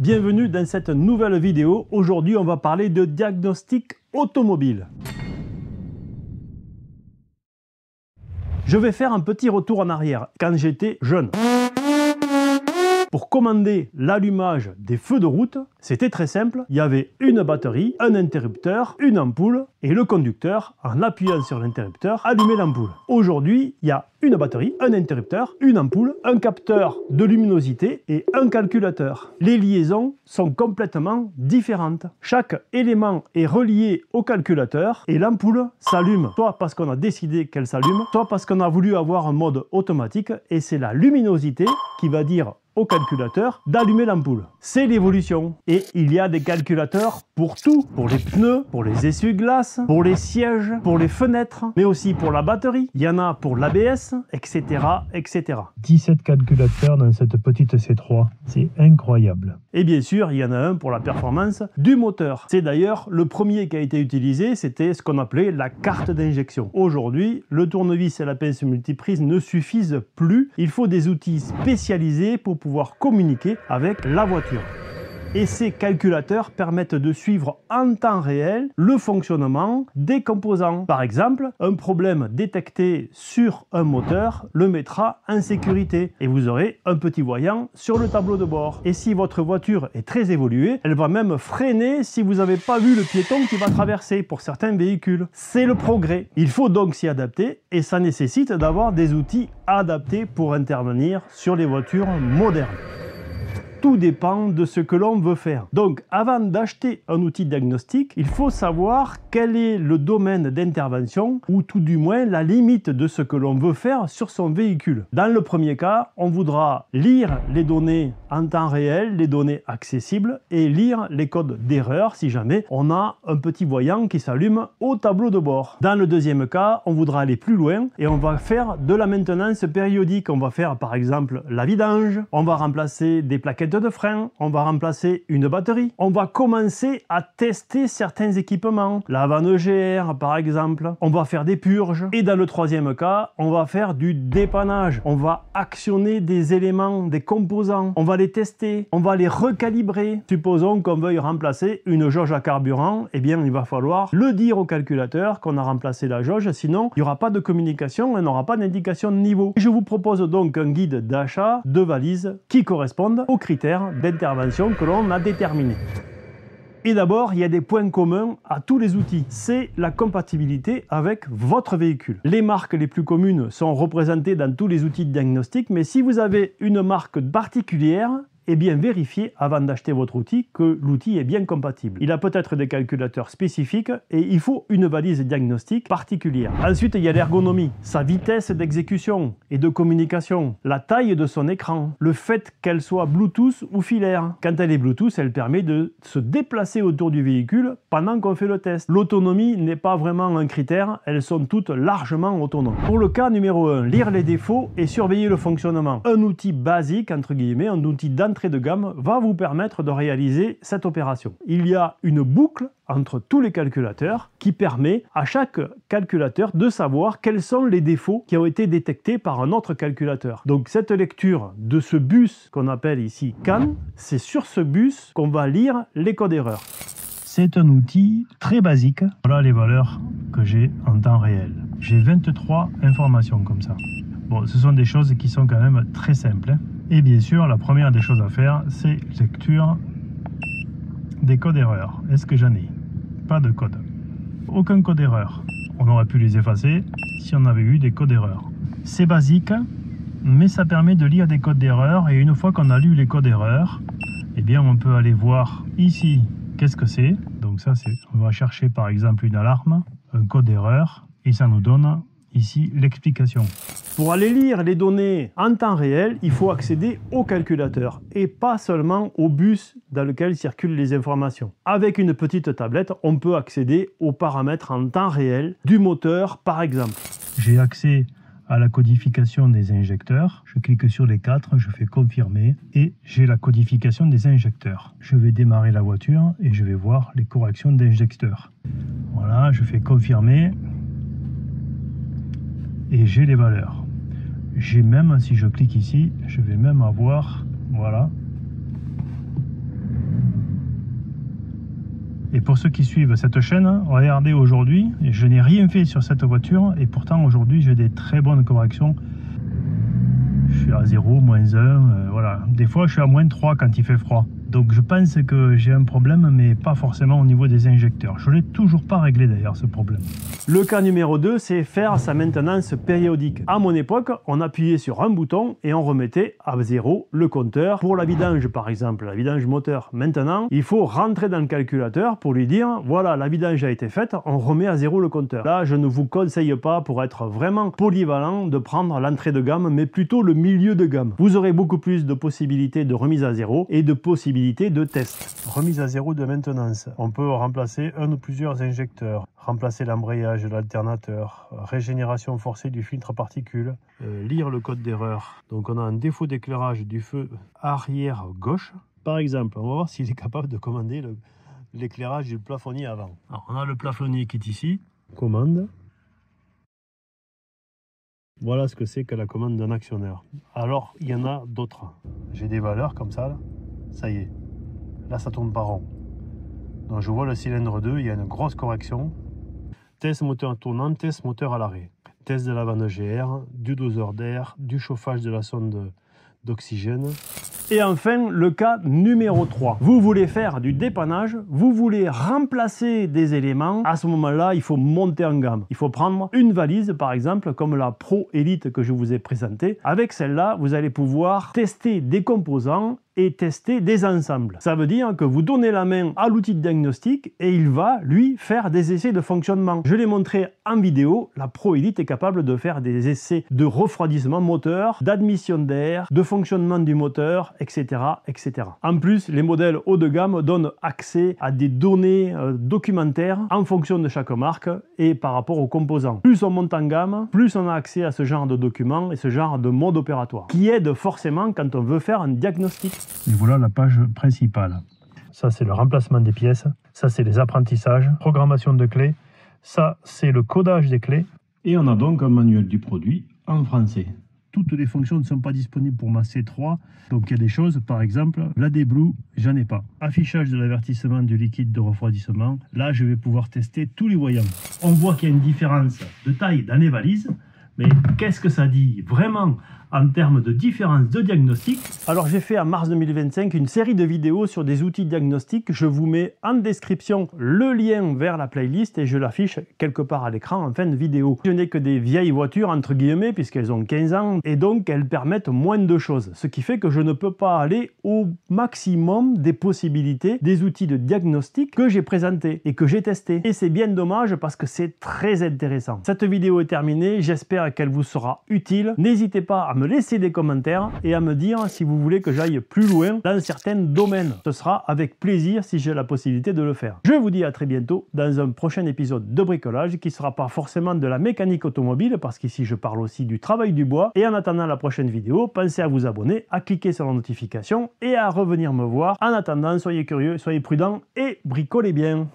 Bienvenue dans cette nouvelle vidéo. Aujourd'hui, on va parler de diagnostic automobile. Je vais faire un petit retour en arrière, quand j'étais jeune. Pour commander l'allumage des feux de route, c'était très simple. Il y avait une batterie, un interrupteur, une ampoule et le conducteur, en appuyant sur l'interrupteur, allumait l'ampoule. Aujourd'hui, il y a une batterie, un interrupteur, une ampoule, un capteur de luminosité et un calculateur. Les liaisons sont complètement différentes. Chaque élément est relié au calculateur et l'ampoule s'allume, soit parce qu'on a décidé qu'elle s'allume, soit parce qu'on a voulu avoir un mode automatique et c'est la luminosité qui va dire au calculateur d'allumer l'ampoule. C'est l'évolution. Et il y a des calculateurs pour tout. Pour les pneus, pour les essuie-glaces, pour les sièges, pour les fenêtres, mais aussi pour la batterie. Il y en a pour l'ABS, etc., etc. 17 calculateurs dans cette petite C3. C'est incroyable. Et bien sûr, il y en a un pour la performance du moteur. C'est d'ailleurs le premier qui a été utilisé, c'était ce qu'on appelait la carte d'injection. Aujourd'hui, le tournevis et la pince multiprise ne suffisent plus. Il faut des outils spécialisés pour pouvoir communiquer avec la voiture. Et ces calculateurs permettent de suivre en temps réel le fonctionnement des composants. Par exemple, un problème détecté sur un moteur le mettra en sécurité et vous aurez un petit voyant sur le tableau de bord. Et si votre voiture est très évoluée, elle va même freiner si vous n'avez pas vu le piéton qui va traverser pour certains véhicules. C'est le progrès. Il faut donc s'y adapter et ça nécessite d'avoir des outils adaptés pour intervenir sur les voitures modernes. Tout dépend de ce que l'on veut faire. Donc, avant d'acheter un outil diagnostic, il faut savoir quel est le domaine d'intervention ou tout du moins la limite de ce que l'on veut faire sur son véhicule. Dans le premier cas, on voudra lire les données en temps réel, les données accessibles et lire les codes d'erreur si jamais on a un petit voyant qui s'allume au tableau de bord. Dans le deuxième cas, on voudra aller plus loin et on va faire de la maintenance périodique. On va faire par exemple la vidange, on va remplacer des plaquettes de frein, on va remplacer une batterie, on va commencer à tester certains équipements, la vanne EGR par exemple, on va faire des purges et dans le troisième cas, on va faire du dépannage, on va actionner des éléments, des composants, on va les tester, on va les recalibrer. Supposons qu'on veuille remplacer une jauge à carburant, eh bien il va falloir le dire au calculateur qu'on a remplacé la jauge, sinon il n'y aura pas de communication, on n'aura pas d'indication de niveau. Je vous propose donc un guide d'achat de valises qui correspondent aux critères d'intervention que l'on a déterminés. Et d'abord, il y a des points communs à tous les outils. C'est la compatibilité avec votre véhicule. Les marques les plus communes sont représentées dans tous les outils de diagnostic, mais si vous avez une marque particulière, et bien vérifier avant d'acheter votre outil que l'outil est bien compatible. Il a peut-être des calculateurs spécifiques et il faut une valise diagnostique particulière. Ensuite, il y a l'ergonomie, sa vitesse d'exécution et de communication, la taille de son écran, le fait qu'elle soit Bluetooth ou filaire. Quand elle est Bluetooth, elle permet de se déplacer autour du véhicule pendant qu'on fait le test. L'autonomie n'est pas vraiment un critère, elles sont toutes largement autonomes. Pour le cas numéro 1, lire les défauts et surveiller le fonctionnement. Un outil basique, entre guillemets, un outil d'entrée de gamme va vous permettre de réaliser cette opération. Il y a une boucle entre tous les calculateurs qui permet à chaque calculateur de savoir quels sont les défauts qui ont été détectés par un autre calculateur. Donc cette lecture de ce bus qu'on appelle ici CAN, c'est sur ce bus qu'on va lire les codes erreurs. C'est un outil très basique. Voilà les valeurs que j'ai en temps réel. J'ai 23 informations comme ça. Bon, ce sont des choses qui sont quand même très simples. Et bien sûr, la première des choses à faire, c'est lecture des codes erreurs. Est-ce que j'en ai? Pas de code. Aucun code erreur. On aurait pu les effacer si on avait eu des codes erreurs. C'est basique, mais ça permet de lire des codes d'erreur. Et une fois qu'on a lu les codes erreurs, eh bien, on peut aller voir ici qu'est-ce que c'est. Donc ça, on va chercher par exemple une alarme, un code d'erreur, et ça nous donne ici l'explication. Pour aller lire les données en temps réel, il faut accéder au calculateur et pas seulement au bus dans lequel circulent les informations. Avec une petite tablette, on peut accéder aux paramètres en temps réel du moteur par exemple. J'ai accès à la codification des injecteurs. Je clique sur les 4, je fais confirmer et j'ai la codification des injecteurs. Je vais démarrer la voiture et je vais voir les corrections d'injecteurs. Voilà, je fais confirmer. Et j'ai les valeurs. J'ai même, si je clique ici, je vais même avoir, voilà, Et pour ceux qui suivent cette chaîne, regardez aujourd'hui, je n'ai rien fait sur cette voiture et pourtant aujourd'hui j'ai des très bonnes corrections. Je suis à 0, -1, voilà. Des fois je suis à -3 quand il fait froid. Donc je pense que j'ai un problème, mais pas forcément au niveau des injecteurs. Je ne l'ai toujours pas réglé d'ailleurs ce problème. Le cas numéro 2, c'est faire sa maintenance périodique. À mon époque, on appuyait sur un bouton et on remettait à 0 le compteur pour la vidange par exemple, la vidange moteur. Maintenant, il faut rentrer dans le calculateur pour lui dire, voilà, la vidange a été faite, on remet à 0 le compteur. Là, je ne vous conseille pas, pour être vraiment polyvalent, de prendre l'entrée de gamme, mais plutôt le milieu de gamme. Vous aurez beaucoup plus de possibilités de remise à 0 et de possibilités de test. Remise à 0 de maintenance. On peut remplacer un ou plusieurs injecteurs, remplacer l'embrayage, l'alternateur, régénération forcée du filtre à particules, lire le code d'erreur. Donc on a un défaut d'éclairage du feu arrière gauche. Par exemple, on va voir s'il est capable de commander l'éclairage du plafonnier avant. Alors, on a le plafonnier qui est ici. Commande. Voilà ce que c'est que la commande d'un actionneur. Alors, il y en a d'autres. J'ai des valeurs comme ça, là. Ça y est. Là, ça tourne pas rond. Donc, je vois le cylindre 2, il y a une grosse correction. Test moteur tournant, test moteur à l'arrêt. Test de la vanne GR, du doseur d'air, du chauffage de la sonde d'oxygène. Et enfin, le cas numéro 3. Vous voulez faire du dépannage, vous voulez remplacer des éléments. À ce moment-là, il faut monter en gamme. Il faut prendre une valise, par exemple, comme la Pro Elite que je vous ai présentée. Avec celle-là, vous allez pouvoir tester des composants et tester des ensembles. Ça veut dire que vous donnez la main à l'outil de diagnostic et il va, lui, faire des essais de fonctionnement. Je l'ai montré en vidéo, la Pro Elite est capable de faire des essais de refroidissement moteur, d'admission d'air, de fonctionnement du moteur, etc., etc. En plus, les modèles haut de gamme donnent accès à des données documentaires en fonction de chaque marque et par rapport aux composants. Plus on monte en gamme, plus on a accès à ce genre de documents et ce genre de mode opératoire, qui aide forcément quand on veut faire un diagnostic. Et voilà la page principale. Ça, c'est le remplacement des pièces. Ça, c'est les apprentissages, programmation de clés. Ça, c'est le codage des clés. Et on a donc un manuel du produit en français. Toutes les fonctions ne sont pas disponibles pour ma C3. Donc, il y a des choses, par exemple, la D-Blue, j'en ai pas. Affichage de l'avertissement du liquide de refroidissement. Là, je vais pouvoir tester tous les voyants. On voit qu'il y a une différence de taille dans les valises. Mais qu'est-ce que ça dit vraiment en termes de différence de diagnostic? Alors j'ai fait en mars 2025 une série de vidéos sur des outils diagnostiques. Je vous mets en description le lien vers la playlist et je l'affiche quelque part à l'écran en fin de vidéo. Je n'ai que des vieilles voitures entre guillemets puisqu'elles ont 15 ans et donc elles permettent moins de choses. Ce qui fait que je ne peux pas aller au maximum des possibilités des outils de diagnostic que j'ai présentés et que j'ai testés. Et c'est bien dommage parce que c'est très intéressant. Cette vidéo est terminée, j'espère qu'elle vous sera utile. N'hésitez pas à me laisser des commentaires et à me dire si vous voulez que j'aille plus loin dans certains domaines. Ce sera avec plaisir si j'ai la possibilité de le faire. Je vous dis à très bientôt dans un prochain épisode de bricolage qui ne sera pas forcément de la mécanique automobile parce qu'ici je parle aussi du travail du bois. Et en attendant la prochaine vidéo, pensez à vous abonner, à cliquer sur la notification et à revenir me voir. En attendant, soyez curieux, soyez prudents et bricolez bien.